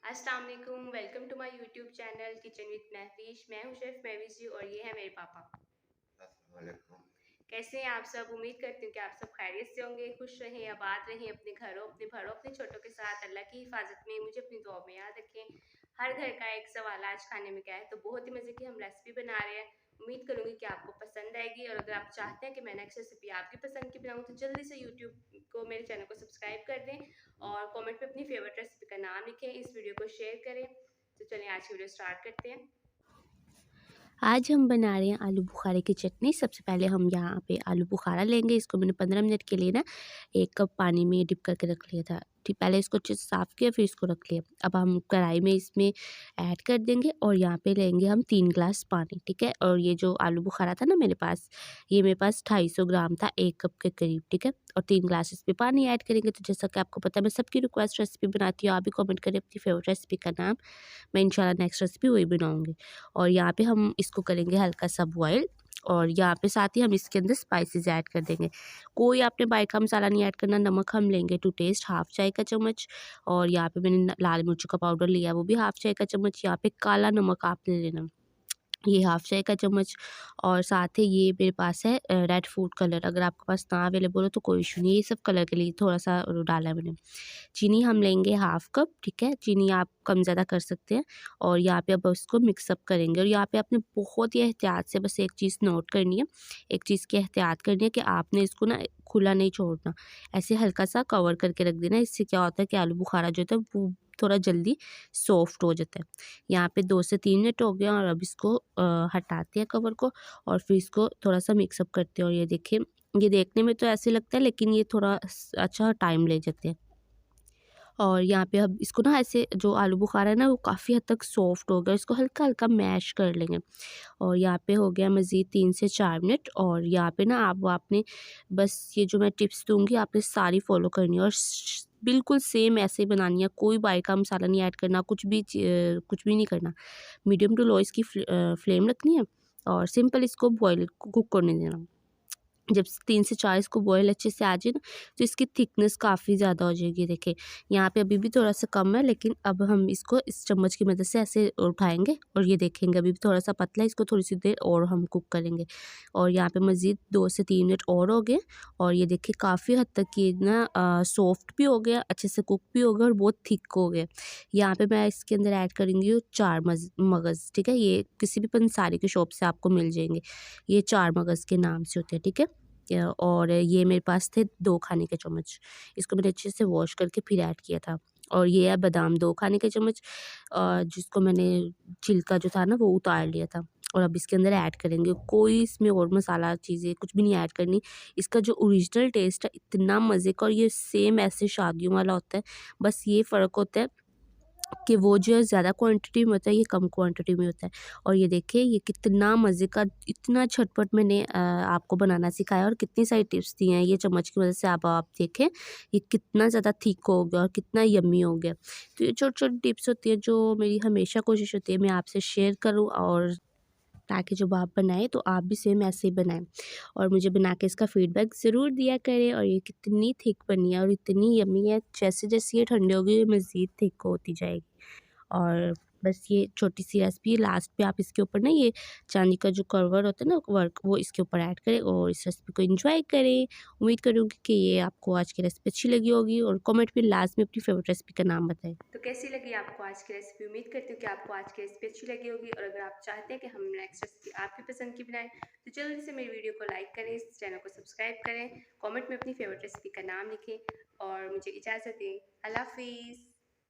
अस्सलाम वालेकुम, welcome to my YouTube channel kitchen with Mahfish. मैं हूं शेफ़ महविश जी और ये है मेरे पापा। अस्सलाम वालेकुम। कैसे हैं आप सब? उम्मीद करती हूँ कि आप सब खैरियत से होंगे, खुश रहें, आबाद रहें अपने घरों, अपने बड़ों, अपने छोटों के साथ। अल्लाह की हिफाजत में मुझे अपनी दुआओं में याद रखें। हर घर का एक सवाल आज खाने में क्या है, तो बहुत ही मज़े की हम रेसिपी बना रहे हैं। उम्मीद करूँगी कि आपको पसंद आएगी और अगर आप चाहते हैं कि मैं नेक्स्ट रेसिपी आपकी पसंद की बनाऊँ तो जल्दी से यूट्यूब को मेरे चैनल को सब्सक्राइब कर दें और कमेंट में अपनी फेवरेट रेसिपी का नाम लिखें, इस वीडियो को शेयर करें। तो चलिए आज की वीडियो स्टार्ट करते हैं। आज हम बना रहे हैं आलू बुखारे की चटनी। सबसे पहले हम यहाँ पे आलू बुखारा लेंगे। इसको मैंने 15 मिनट के लिए ना 1 कप पानी में डिप करके रख लिया था। ठीक, पहले इसको अच्छे से साफ़ किया फिर इसको रख लिया। अब हम कढ़ाई में इसमें ऐड कर देंगे और यहाँ पे लेंगे हम 3 ग्लास पानी, ठीक है। और ये जो आलू बुखारा था ना मेरे पास, ये मेरे पास 250 ग्राम था, 1 कप के करीब, ठीक है। और 3 ग्लास इसमें पानी ऐड करेंगे। तो जैसा कि आपको पता है मैं सबकी रिक्वेस्ट रेसिपी बनाती हूँ, आप भी कमेंट करें अपनी फेवरेट रेसिपी का नाम, मैं इंशाल्लाह नेक्स्ट रेसिपी वही बनाऊँगी। और यहाँ पे हम इसको करेंगे हल्का सा बॉयल और यहाँ पे साथ ही हम इसके अंदर स्पाइसेस ऐड कर देंगे। कोई आपने बाहर का मसाला नहीं ऐड करना। नमक हम लेंगे टू टेस्ट, हाफ चाय का चम्मच। और यहाँ पे मैंने लाल मिर्च का पाउडर लिया, वो भी हाफ चाय का चम्मच। यहाँ पे काला नमक आपने लेना, ये हाफ चाय का चम्मच। और साथ ही ये मेरे पास है रेड फूड कलर। अगर आपके पास ना अवेलेबल हो तो कोई इशू नहीं है, ये सब कलर के लिए थोड़ा सा डाला है मैंने। चीनी हम लेंगे हाफ कप, ठीक है। चीनी आप कम ज़्यादा कर सकते हैं। और यहाँ पे अब उसको मिक्सअप करेंगे और यहाँ पे आपने बहुत ही एहतियात से बस एक चीज़ नोट करनी है, एक चीज़ की एहतियात करनी है कि आपने इसको ना खुला नहीं छोड़ना, ऐसे हल्का सा कवर करके रख देना। इससे क्या होता है कि आलू बुखारा जो होता है वो थोड़ा जल्दी सॉफ्ट हो जाता है। यहाँ पे 2 से 3 मिनट हो गया और अब इसको हटाते हैं कवर को और फिर इसको थोड़ा सा मिक्सअप करते हैं। और ये देखिए, ये देखने में तो ऐसे लगता है लेकिन ये थोड़ा अच्छा टाइम ले जाते हैं। और यहाँ पे अब इसको ना ऐसे जो आलू बुखारा है ना वो काफ़ी हद तक सॉफ्ट हो गया, इसको हल्का-हल्का मैश कर लेंगे। और यहाँ पे हो गया मज़ीद 3 से 4 मिनट। और यहाँ पे ना आपने बस ये जो मैं टिप्स दूँगी आपने सारी फ़ॉलो करनी है और बिल्कुल सेम ऐसे ही बनानी है। कोई बाहर का मसाला नहीं ऐड करना, कुछ भी नहीं करना। मीडियम टू लो इसकी फ्लेम रखनी है और सिंपल इसको बॉयल कुक करने देना। जब 3 से 4 इसको बॉयल अच्छे से आ जाए ना तो इसकी थिकनेस काफ़ी ज़्यादा हो जाएगी। देखिए यहाँ पे अभी भी थोड़ा सा कम है लेकिन अब हम इसको इस चम्मच की मदद से ऐसे उठाएंगे और ये देखेंगे अभी भी थोड़ा सा पतला है, इसको थोड़ी सी देर और हम कुक करेंगे। और यहाँ पे मज़ीद 2 से 3 मिनट और हो गए और ये देखिए काफ़ी हद तक ये ना सॉफ्ट भी हो गया, अच्छे से कुक भी हो गया और बहुत थिक हो गया। यहाँ पे मैं इसके अंदर ऐड करूँगी 4 मगज़, ठीक है। ये किसी भी पंसारी की शॉप से आपको मिल जाएंगे, ये 4 मगज़ के नाम से होते हैं, ठीक है। और ये मेरे पास थे 2 खाने के चम्मच, इसको मैंने अच्छे से वॉश करके फिर ऐड किया था। और ये है बादाम 2 खाने के चम्मच, जिसको मैंने छिलका जो था ना वो उतार लिया था। और अब इसके अंदर ऐड करेंगे, कोई इसमें और मसाला चीज़ें कुछ भी नहीं ऐड करनी। इसका जो ओरिजिनल टेस्ट है इतना मज़े का और ये सेम ऐसे शादियों वाला होता है, बस ये फ़र्क होता है कि वो जो है ज़्यादा क्वांटिटी में होता है, ये कम क्वांटिटी में होता है। और ये देखिए ये कितना मज़े का, इतना झटपट मैंने आपको बनाना सिखाया और कितनी सारी टिप्स दी हैं ये चम्मच की वजह से। आप देखें ये कितना ज़्यादा थिक हो गया और कितना यम्मी हो गया। तो ये छोटी-छोटी टिप्स होती है जो मेरी हमेशा कोशिश होती है मैं आपसे शेयर करूँ, और ताकि जब आप बनाएँ तो आप भी सेम ऐसे ही बनाएँ और मुझे बना के इसका फीडबैक ज़रूर दिया करें। और ये कितनी थिक बनी है और इतनी यम्मी है, जैसे-जैसे ये ठंडी होगी ये मज़ीद थिक होती जाएगी। और बस ये छोटी-सी रेसिपी लास्ट पे आप इसके ऊपर ना ये चांदी का जो कवर होता है ना वर्क, वो इसके ऊपर ऐड करें और इस रेसिपी को एंजॉय करें। उम्मीद करूँगी कि ये आपको आज की रेसिपी अच्छी लगी होगी और कमेंट में लास्ट में अपनी फेवरेट रेसिपी का नाम बताएँ। तो कैसी लगी आपको आज की रेसिपी? उम्मीद करती हूँ कि आपको आज की रेसिपी अच्छी लगी होगी और अगर आप चाहते हैं कि हम नेक्स्ट रेसिपी आपकी पसंद की बनाएं तो जल्दी से मेरी वीडियो को लाइक करें, इस चैनल को सब्सक्राइब करें, कमेंट में अपनी फेवरेट रेसिपी का नाम लिखें और मुझे इजाज़त दें। अल्लाह हाफिज़।